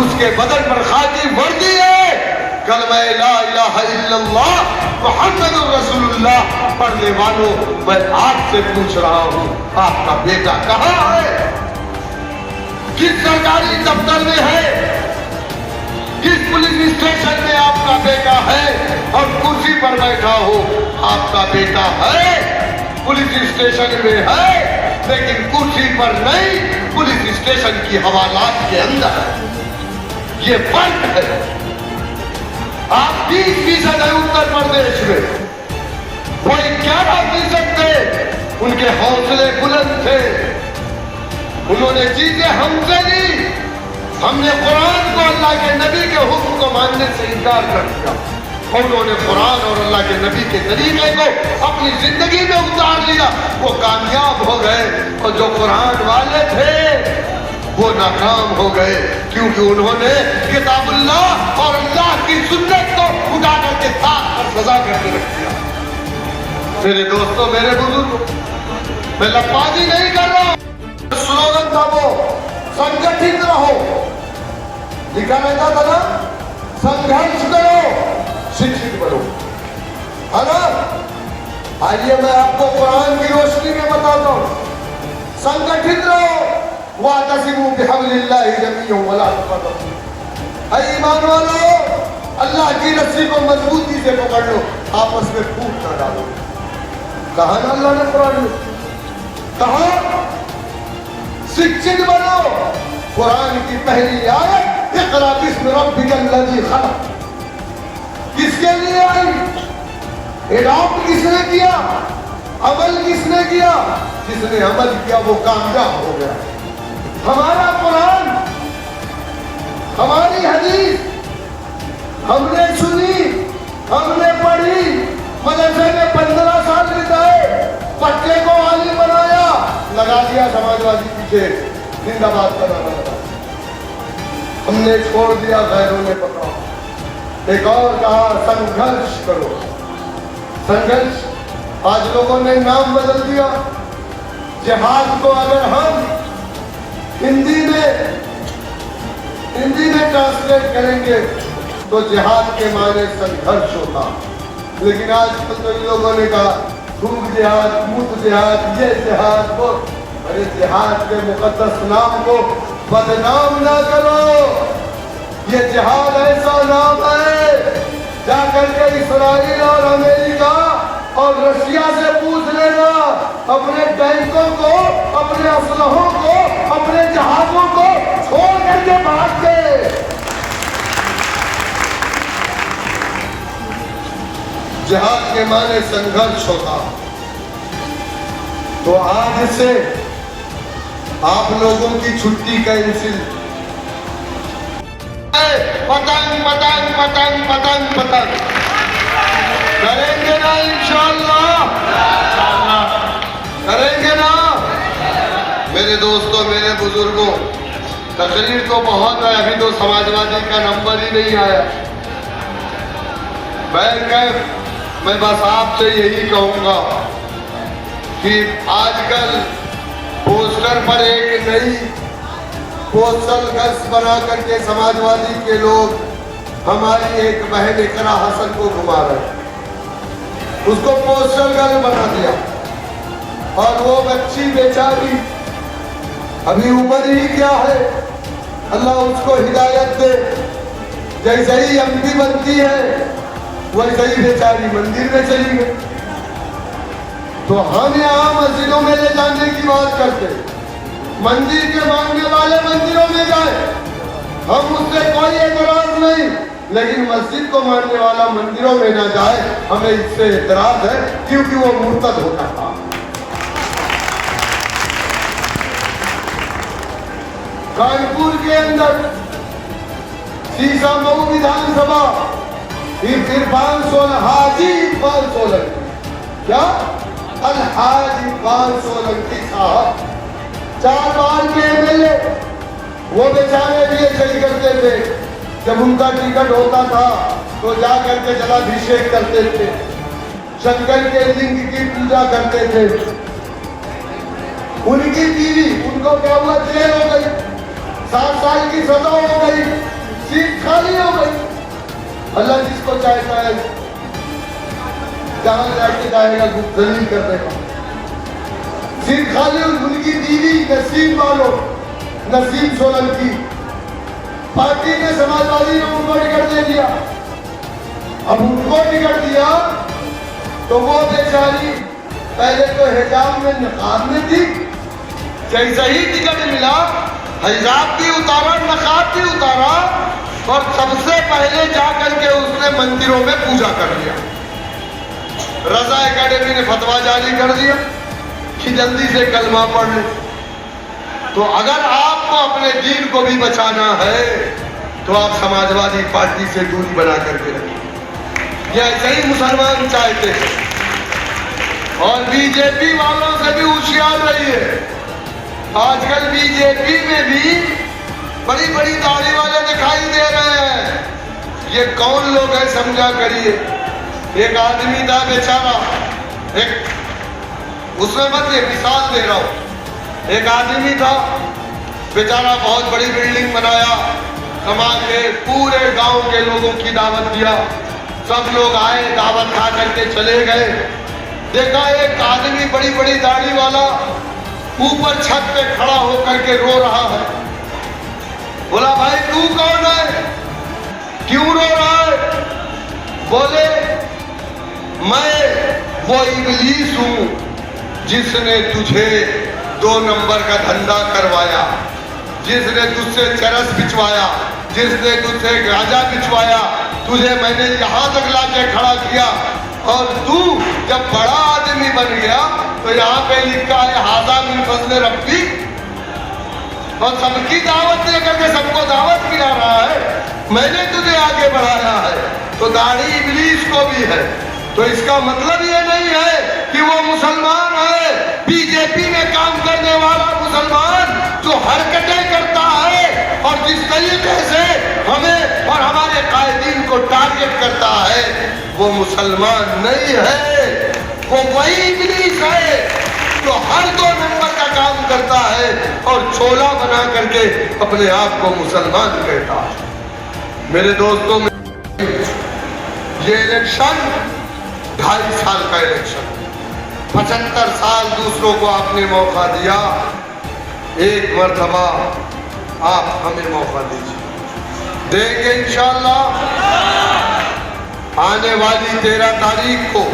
उसके बदन पर खाकी वर्दी है, कलमा ला इलाहा इल्लल्लाह मुहम्मदुर रसूलुल्लाह पढ़ने वालों, मैं आपसे पूछ रहा हूँ, आपका बेटा कहाँ है? किस सरकारी दफ्तर में है? किस पुलिस स्टेशन में आपका बेटा है? और कुर्सी पर बैठा हो, आपका बेटा है, पुलिस स्टेशन में है, लेकिन कुर्सी पर नहीं, पुलिस स्टेशन की हवालात के अंदर है। ये फर्क है। आप 20% है उत्तर प्रदेश में, वो 11% थे, उनके हौसले बुलंद थे, उन्होंने चीजें हमसे ली। हमने कुरान को, अल्लाह के नबी के हुक्म को मानने से इनकार कर दिया, और उन्होंने कुरान और अल्लाह के नबी के तरीके को अपनी जिंदगी में उतार लिया, वो कामयाब हो गए। और जो कुरान वाले थे वो नाकाम हो गए, क्योंकि उन्होंने किताबुल्लाह और अल्लाह की सुन्नत को उठा करके साथ पर सजा करके रख दिया। मेरे दोस्तों, मेरे बुजुर्गों, मैं लफाजी नहीं कर रहा हूं, स्लोगन था वो, संगठित रहो, लिखा रहता था ना, संघर्ष करो, शिक्षित बनो, है ना। आइए मैं आपको कुरान की रोशनी में बताता हूं, संगठित रहो, वातसिमू बिहब्लिल्लाहि जमीअन वला तफररकू। ऐ ईमान वालों, अल्लाह की रस्सी को मजबूती से पकड़ लो, आपस में फूट ना डालो। कहा ना अल्लाह ने कुरान में, कहा शिक्षित बनो। कुरान की पहली आयत, इक़रा बिस्मि रब्बिकल लज़ी खलक़, किसके लिए आई? एडॉप्ट किसने किया? अमल किसने किया? जिसने अमल किया वो कामयाब हो गया। हमारा कुरान, हमारी हदीस हमने सुनी, हमने पढ़ी, मदरसे में 15 साल बिताए, बच्चे को आलिम बनाया, लगा दिया समाजवादी पीछे, जिंदाबाद का नारा लगा। हमने छोड़ दिया, गैरों ने पकड़ा। एक और कहा संघर्ष करो। संघर्ष, आज लोगों ने नाम बदल दिया। जिहाद को अगर हम हिंदी में ट्रांसलेट करेंगे तो जिहाद के माने संघर्ष होता, लेकिन आजकल तो इन लोगों ने कहा खूब जिहाद, मुत जिहाद, ये जिहाद, वो। अरे जिहाद के मुकद्दस नाम को बदनाम ना करो। ये जिहाद ऐसा नाम है, जाकर के इस्राइल और अमेरिका और रशिया से पूछ लेना, अपने टैंकों को, अपने असलहों को, अपने जहाजों को छोड़ करके भाग गए। जिहाद के माने संघर्ष होता। तो आज से आप लोगों की छुट्टी कैंसिल। पतंग पतंग पतंग पतंग पतंग करेंगे ना इंशाअल्लाह, करेंगे ना। मेरे दोस्तों, मेरे बुजुर्गों, तकरीर तो बहुत है, अभी तो समाजवादी का नंबर ही नहीं आया। मैं बस आपसे यही कहूंगा कि आजकल पोस्टर पर एक नई पोस्टल गश्त बना करके समाजवादी के लोग हमारी एक बहन इकरा हसन को घुमा रहे, उसको पोस्टल गर्ल बना दिया। और वो बच्ची बेचारी, अभी उम्र ही क्या है, अल्लाह उसको हिदायत दे। जैसे ही एमपी बनती है वैसे ही बेचारी मंदिर में चली गई। तो हम यहाँ मस्जिदों में ले जाने की बात करते, मंदिर के मांगने वाले मंदिरों में जाए, हम उससे कोई एतराज नहीं, लेकिन मस्जिद को मानने वाला मंदिरों में ना जाए, हमें इससे एतराज है, क्योंकि वो मुर्तद होता था। कानपुर के अंदर सीसा मऊ विधानसभा इरफान सोलंकी, हाजी इरफान सोलंकी, क्या अलहाज इरफान सोलंकी साहब 4 बार के एमएलए, वो बेचारे भी ऐसे ही करते थे। जब उनका टिकट होता था तो जा करके जलाभिषेक करते थे, शंकर के लिंग की पूजा करते थे। उनकी बीवी, उनको क्या हुआ, जेल हो गई, 7 साल की सजा हो गई, सीट खाली हो गई। अल्लाह जिसको चाहता है जहां जाके जाएगा गुप्तनी कर देगा। सीट खाली, उनकी बीवी नसीम वालों, नसीम सोलंकी, पार्टी ने, समाजवादी ने उनको टिकट दे दिया। अब उनको टिकट दिया तो वो बेचारी पहले तो हिजाब में, निकाब में थी, जैसे ही टिकट मिला हिजाब भी उतारा, नकाब भी उतारा, और सबसे पहले जाकर के उसने मंदिरों में पूजा कर लिया। रजा एकेडमी ने फतवा जारी कर दिया कि जल्दी से कलमा पढ़ ले। तो अगर आपको अपने दीन को भी बचाना है तो आप समाजवादी पार्टी से दूरी बना करके रखिए। ये ऐसे ही मुसलमान चाहते हैं। और बीजेपी वालों से भी होशियार रहिए। आजकल बीजेपी में भी बड़ी बड़ी दाढ़ी वाले दिखाई दे रहे हैं। ये कौन लोग हैं समझा करिए। एक आदमी था बेचारा, एक उसमें मत ये मिसाल दे रहा हूं, एक आदमी था बेचारा, बहुत बड़ी बिल्डिंग बनाया, कमा के पूरे गांव के लोगों की दावत दिया, सब लोग आए, दावत खा करके चले गए। देखा एक आदमी बड़ी बड़ी दाढ़ी वाला ऊपर छत पे खड़ा होकर के रो रहा है। बोला भाई तू कौन है, क्यों रो रहा है? बोले मैं वो इब्लीस हूं जिसने तुझे 2 नंबर का धंधा करवाया, जिसने तुझसे चरस बिचवाया, जिसने तुझसे गांजा बिचवाया, तुझे मैंने यहां तक लाके खड़ा किया, और तू जब बड़ा आदमी बन गया तो यहाँ पे लिखा है हाजा मिन फज़्ल रब्बी, और सबकी दावत देकर के सबको दावत खिला रहा है, मैंने तुझे आगे बढ़ाया है। तो दाढ़ी इब्लीस को भी है। तो इसका मतलब ये नहीं है कि कि वो मुसलमान है, बीजेपी में काम करने वाला मुसलमान जो हरकतें करता है और जिस तरीके से हमें और हमारे कायदीन को टारगेट करता है, वो मुसलमान नहीं है, वो वही इब्लीस है जो हर 2 नंबर का काम करता है और छोला बना करके अपने आप को मुसलमान कहता है। मेरे दोस्तों, ये इलेक्शन 2.5 साल का इलेक्शन, 75 साल दूसरों को आपने मौका दिया, एक मर्तबा आप हमें मौका दीजिए, देंगे इंशाअल्लाह। आने वाली 13 तारीख को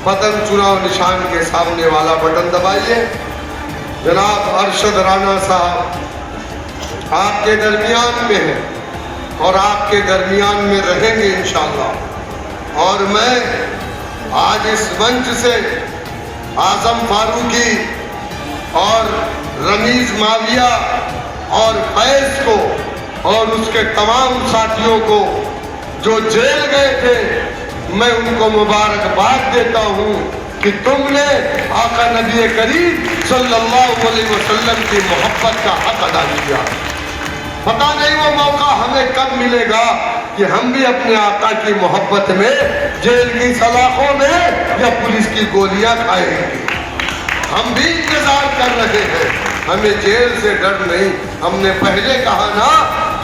बटन चुनाव निशान के सामने वाला बटन दबाइए। जनाब अरशद राणा साहब आपके दरमियान में है और आपके दरमियान में रहेंगे इंशाअल्लाह। और मैं आज इस मंच से आजम फारूकी और रमीज माविया और फैज को और उसके तमाम साथियों को जो जेल गए थे, मैं उनको मुबारकबाद देता हूँ कि तुमने आका नबी करीम सल्लल्लाहु अलैहि वसल्लम की मोहब्बत का हक अदा किया। पता नहीं वो मौका हमें कब मिलेगा कि हम भी अपने आका की मोहब्बत में जेल की सलाखों में या पुलिस की गोलियां खाएंगे। हम भी इंतजार कर रहे हैं, हमें जेल से डर नहीं। हमने पहले कहा ना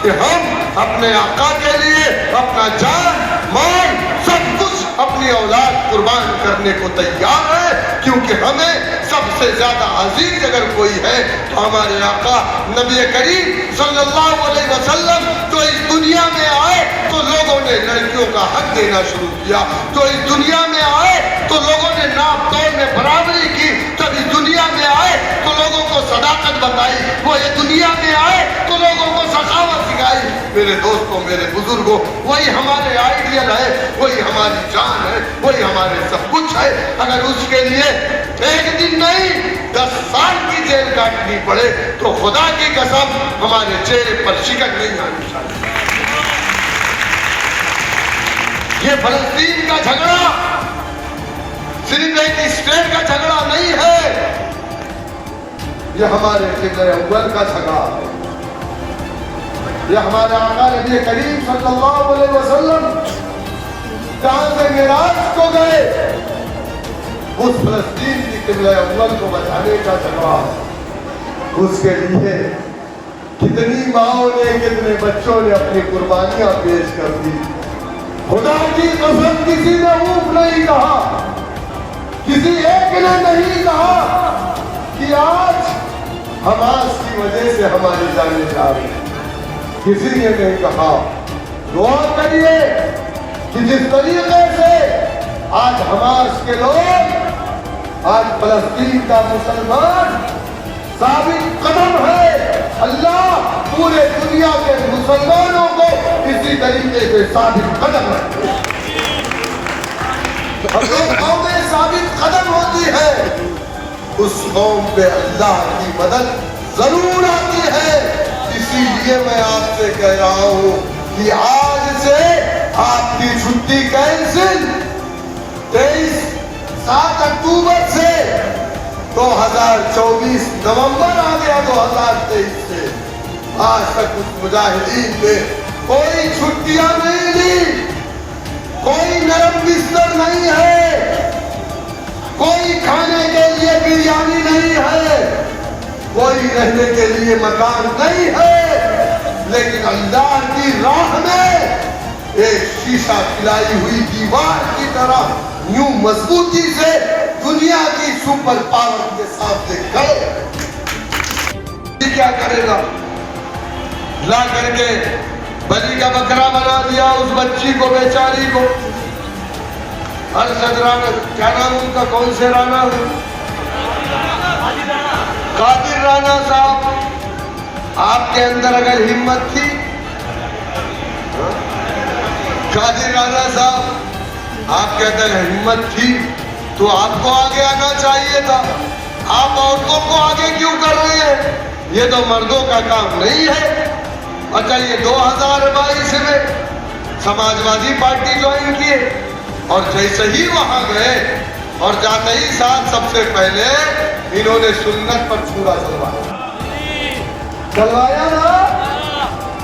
कि हम अपने आका के लिए अपना जान माल सब कुछ अपनी औलाद कुर्बान करने को तैयार है, क्योंकि हमें सबसे ज्यादा अजीज अगर कोई है तो हमारे आका नबी करीम सल्लल्लाहु अलैहि वसल्लम। तो इस दुनिया में आए तो लोगों ने लड़कियों का हक देना शुरू किया, तो इस दुनिया में आए तो लोगों ने नाप तोल में बराबरी की, जब इस दुनिया में आए तो लोगों को सदाकत बताई, वो ये दुनिया में आए तो लोगों को सखावत सिखाई। मेरे दोस्तों, मेरे बुजुर्गों, वही हमारे आइडियल है, वही हमारी जान है, वही हमारे सब कुछ है। अगर उसके लिए एक दिन नहीं 10 साल की जेल काटनी पड़े तो खुदा की कसम हमारे चेहरे पर शिकन नहीं आनी चाहिए। ये फलस्तीन का झगड़ा सिर्फ एक स्टेट का झगड़ा नहीं है, ये हमारे क़िबला अव्वल का झगड़ा है। ये हमारे आका नबी करीम सल्लल्लाहु अलैहि वसल्लम जहां से मिराज को गए, उस फलस्तीन की क़िबला अव्वल को बचाने का झगड़ा है। उसके लिए कितनी माओं ने, कितने बच्चों ने अपनी कुर्बानियां पेश कर दी। खुदा की कसम किसी ने ऊफ नहीं कहा, किसी एक ने नहीं कहा कि आज हमास की वजह से हमारी जाने जा रही है। किसी ने नहीं कहा। दुआ करिए कि जिस तरीके से आज हमास के लोग, आज फलस्तीन का मुसलमान साबित कदम है, अल्लाह पूरे दुनिया के मुसलमानों को इसी तरीके से साबित कदम रखे। जो कौमें साबित कदम होती है, उस कौम पे अल्लाह की मदद जरूर आती है। इसीलिए मैं आपसे कह रहा हूं कि आज से आपकी छुट्टी कैंसिल। 7 अक्टूबर से 2024 नवंबर आ गया 2023 से आज तक उस मुजाहिदीन ने कोई छुट्टियां नहीं ली, कोई नरम बिस्तर नहीं है, कोई खाने के लिए बिरयानी नहीं है, कोई रहने के लिए मकान नहीं है, लेकिन अल्लाह की राह में एक शीशा खिलाई हुई दीवार की तरह यूं मजबूती से दुनिया की सुपर पावर के सामने खड़े। क्या करेगा? ला करके बलि का बकरा बना दिया उस बच्ची को, बेचारी को। अरशद राणा, क्या नाम उनका, कौन से राणा? कादिर राणा साहब, आपके अंदर अगर हिम्मत थी, कादिर राणा साहब आपके अंदर हिम्मत थी तो आपको आगे आना चाहिए था। आप औरतों को आगे क्यों कर रहे हैं? ये तो मर्दों का काम नहीं है। अच्छा, ये 2022 में समाजवादी पार्टी ज्वाइन किए और जैसे ही वहां गए और जाते ही साथ सबसे पहले इन्होंने सुन्नत पर छुरा चलवाया ना।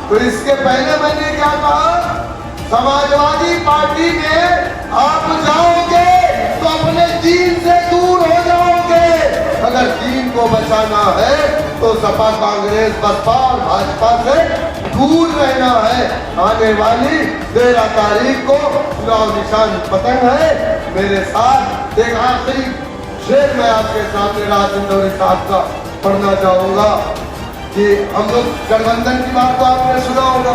तो इसके पहले मैंने क्या कहा, समाजवादी पार्टी में आप जाओगे तो अपने दीन से दूर हो जाओगे। अगर दीन को बचाना है तो सपा, कांग्रेस, बसपा और भाजपा से दूर रहना है। आने वाली 13 तारीख को चुनाव निशान पतंग है। मेरे साथ एक आखिरी शेर मैं आपके सामने राजेंद्र साहब का पढ़ना चाहूंगा कि हम लोग गठबंधन की बात तो आपने सुना होगा,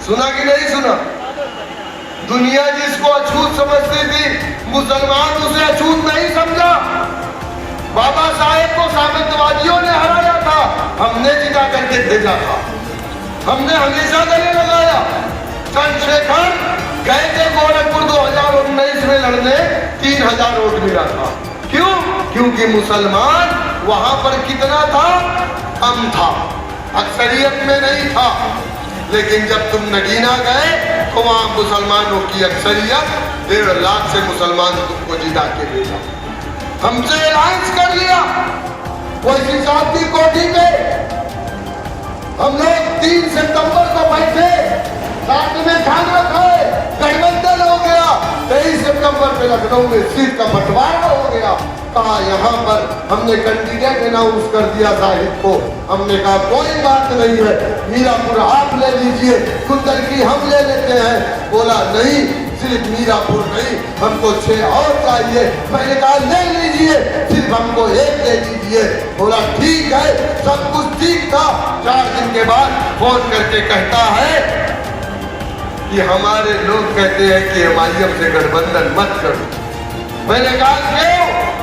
सुना कि नहीं सुना? दुनिया जिसको अछूत समझती थी, मुसलमान उसे अछूत नहीं समझा। बाबा साहेब को सामंतवादियों ने हराया था, हमने जिता करके भेजा था, हमने हमेशा गले लगाया। चंद्रशेखर गए थे गोरखपुर 2019 में लड़ने, 3000 वोट मिला था। क्यों? क्योंकि मुसलमान वहां पर कितना था? कम था, अक्सरियत में नहीं था। लेकिन जब तुम नगीना गए तो वहां मुसलमानों की अक्सरियत 1.5 लाख से मुसलमान तुमको जिता के भेजा। हमसे अलायंस कर लिया वैसी साहब की कोठी पे। हम लोग 3 सितंबर को बैठे, साथ में खाना खाए, गठबंधन हो गया। 23 सितंबर पे लखनऊ में सीट का बंटवारा हो गया। कहा यहाँ पर हमने कैंडिडेट अनाउंस कर दिया साहिब को। हमने कहा कोई बात नहीं है, मीरापुर आप ले लीजिए, कुंदलकी हम ले लेते हैं। बोला नहीं, सिर्फ मीरापुर नहीं, हमको 6 और चाहिए। मैंने कहा ले लीजिए, सिर्फ हमको 1 दे दीजिए। बोला ठीक है, सब कुछ ठीक था। 4 दिन के बाद फोन करके कहता है कि हमारे लोग कहते हैं कि एमआईएम से गठबंधन मत करो। मैंने कहा क्यों?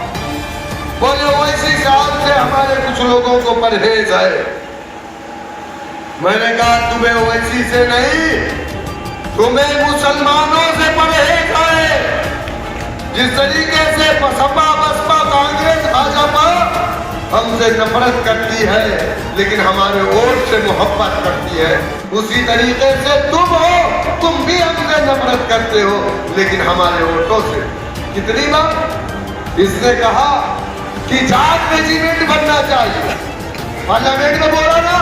बोले वैसी साहब से हमारे कुछ लोगों को परहेज है। मैंने कहा तुम्हें वैसी से नहीं, तुम्हें मुसलमानों से परहेज है। जिस तरीके से सपा, बसपा, कांग्रेस, भाजपा हमसे नफरत करती है लेकिन हमारे वोट से मोहब्बत करती है, उसी तरीके से तुम हो, तुम भी हमसे नफरत करते हो लेकिन हमारे वोटों से। कितनी बार इसने कहा कि जाट रेजिमेंट बनना चाहिए, पार्लियामेंट में बोला ना,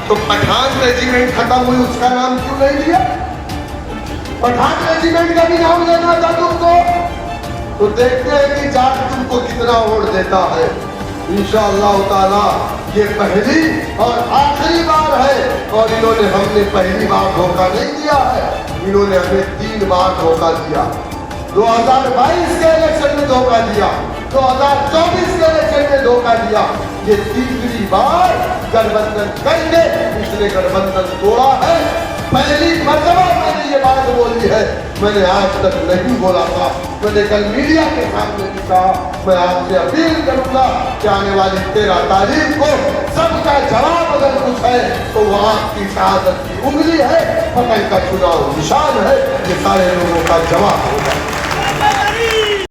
तो पठान रेजिमेंट खत्म हुई, उसका नाम क्यों नहीं लिया? पठान रेजिमेंट का भी नाम लेना था तुमको। तो देखते हैं कि जाट तुमको कितना वोट देता है। इंशाअल्लाह ताला ये पहली और आखिरी बार है। और इन्होंने हमने पहली बार धोखा नहीं दिया है, इन्होंने हमें 3 बार धोखा दिया। 2022 के इलेक्शन में धोखा दिया, 2024 के इलेक्शन में धोखा दिया। ये 3री बार गठबंधन करके इसने गठबंधन तोड़ा है। पहली मर्तबा मैंने ये बात बोली है, मैंने आज तक नहीं बोला था। मैंने कल मीडिया के सामने भी कहा, मैं आपसे अपील करूंगा कि आने वाली 13 तारीख को सबका जवाब अगर कुछ है तो वो आपकी शहादत की उंगली है, पकड़ का चुनाव निशान है, ये सारे लोगों का जवाब होगा।